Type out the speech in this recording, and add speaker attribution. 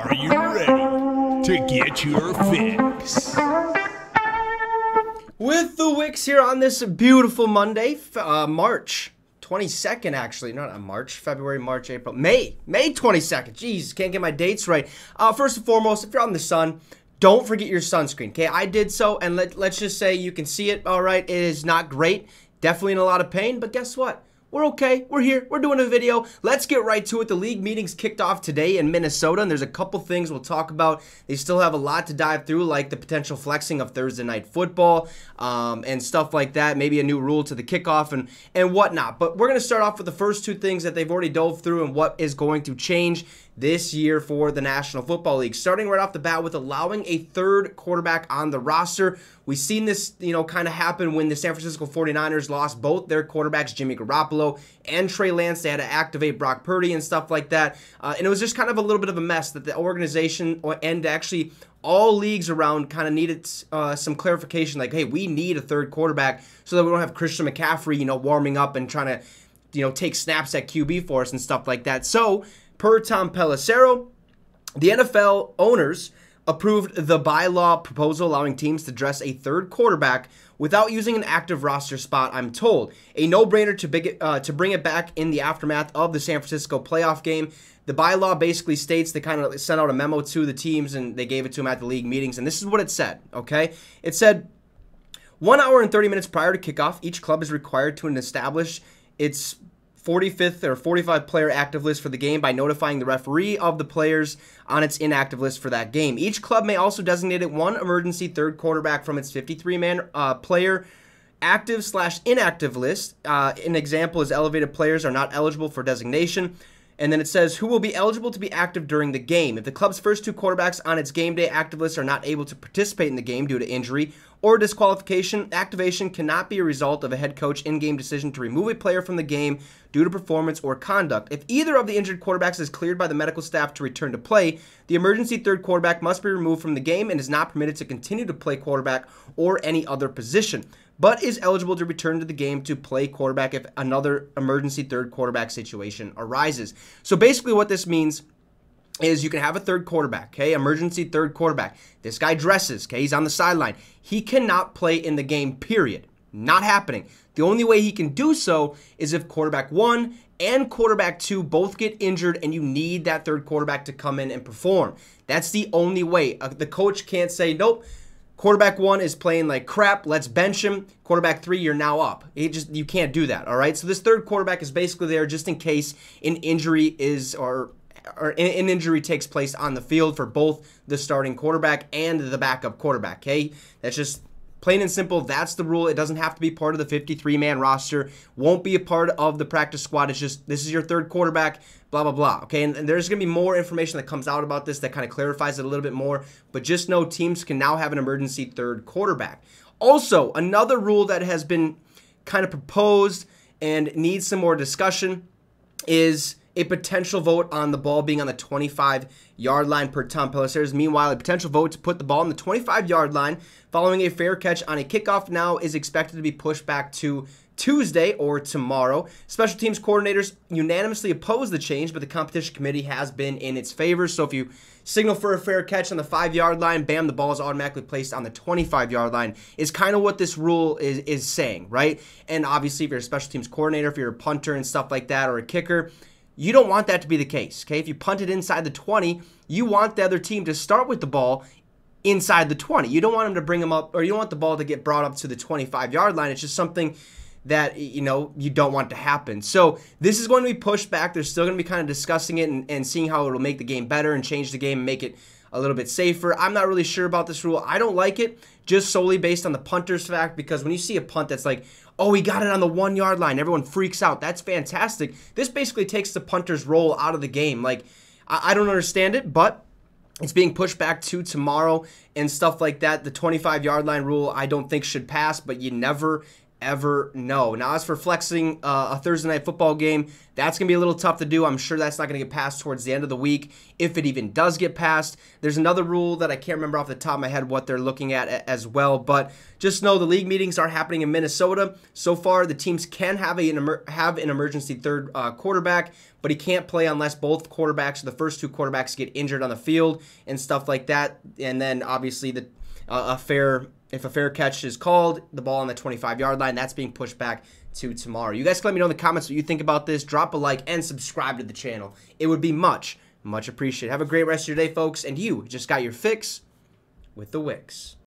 Speaker 1: Are you ready to get your fix?
Speaker 2: With the Wicks here on this beautiful Monday, March 22nd, actually, not on March, February, March, April, May 22nd. Jeez, can't get my dates right. First and foremost, if you're on the sun, don't forget your sunscreen, okay? I did so, and let's just say you can see it, all right? It is not great, definitely in a lot of pain, but guess what? We're okay. We're here. We're doing a video. Let's get right to it. The league meetings kicked off today in Minnesota, and there's a couple things we'll talk about. They still have a lot to dive through, like the potential flexing of Thursday night football and stuff like that. Maybe a new rule to the kickoff and whatnot. But we're going to start off with the first two things that they've already dove through and what is going to change this year for the National Football League. Starting right off the bat with allowing a third quarterback on the roster. We've seen this, kind of happen when the San Francisco 49ers lost both their quarterbacks, Jimmy Garoppolo and Trey Lance. They had to activate Brock Purdy and stuff like that. And it was just kind of a little bit of a mess that the organization and actually all leagues around kind of needed some clarification. Like, hey, we need a third quarterback so that we don't have Christian McCaffrey, warming up and trying to, take snaps at QB for us and stuff like that. So, per Tom Pelissero, the NFL owners approved the bylaw proposal allowing teams to dress a third quarterback without using an active roster spot, I'm told. A no-brainer to bring it back in the aftermath of the San Francisco playoff game. The bylaw basically states they kind of sent out a memo to the teams, and they gave it to them at the league meetings, and this is what it said, okay? It said, 1 hour and 30 minutes prior to kickoff, each club is required to establish its 45th or 45 player active list for the game by notifying the referee of the players on its inactive list for that game. Each club may also designate one emergency third quarterback from its 53-man player active/inactive list. An example is elevated players are not eligible for designation. And then it says who will be eligible to be active during the game. If the club's first two quarterbacks on its game day active list are not able to participate in the game due to injury or disqualification, activation cannot be a result of a head coach in-game decision to remove a player from the game due to performance or conduct. If either of the injured quarterbacks is cleared by the medical staff to return to play, the emergency third quarterback must be removed from the game and is not permitted to continue to play quarterback or any other position, but is eligible to return to the game to play quarterback if another emergency third quarterback situation arises. So basically what this means is you can have a third quarterback, okay, emergency third quarterback. This guy dresses, okay, he's on the sideline. He cannot play in the game, period. Not happening. The only way he can do so is if quarterback 1 and quarterback 2 both get injured and you need that third quarterback to come in and perform. That's the only way. The coach can't say, nope, quarterback 1 is playing like crap, let's bench him. Quarterback 3, you're now up. You can't do that, all right? So this third quarterback is basically there just in case an injury an injury takes place on the field for both the starting quarterback and the backup quarterback, okay? That's just plain and simple. That's the rule. It doesn't have to be part of the 53-man roster. Won't be a part of the practice squad. It's just this is your third quarterback, blah, blah, blah, okay? And there's going to be more information that comes out about this that kind of clarifies it a little bit more, but just know teams can now have an emergency third quarterback. Also, another rule that has been kind of proposed and needs some more discussion is a potential vote on the ball being on the 25-yard line per Tom Pelissero. Meanwhile, a potential vote to put the ball on the 25-yard line following a fair catch on a kickoff now is expected to be pushed back to Tuesday or tomorrow. Special teams coordinators unanimously oppose the change, but the competition committee has been in its favor. So if you signal for a fair catch on the 5-yard line, bam, the ball is automatically placed on the 25-yard line is kind of what this rule is saying, right? And obviously, if you're a special teams coordinator, if you're a punter and stuff like that, or a kicker, you don't want that to be the case, okay? If you punt it inside the 20, you want the other team to start with the ball inside the 20. You don't want them to bring them up, or you don't want the ball to get brought up to the 25-yard line. It's just something that, you don't want to happen. So this is going to be pushed back. They're still going to be kind of discussing it and seeing how it'll make the game better and change the game and make it a little bit safer. I'm not really sure about this rule. I don't like it just solely based on the punter's fact, because when you see a punt that's like, oh, he got it on the 1-yard line, everyone freaks out. That's fantastic. This basically takes the punter's role out of the game. Like, I don't understand it, but it's being pushed back to tomorrow and stuff like that. The 25-yard line rule I don't think should pass, but you never ever know. Now, as for flexing a Thursday night football game, that's going to be a little tough to do. I'm sure that's not going to get passed towards the end of the week, if it even does get passed. There's another rule that I can't remember off the top of my head what they're looking at as well, but just know the league meetings are happening in Minnesota. So far, the teams can have an emergency third quarterback, but he can't play unless both quarterbacks, or the first two quarterbacks, get injured on the field and stuff like that. And then, obviously, if a fair catch is called, the ball on the 25-yard line, that's being pushed back to tomorrow. You guys can let me know in the comments what you think about this. Drop a like and subscribe to the channel. It would be much appreciated. Have a great rest of your day, folks, and you just got your fix with the Wicks.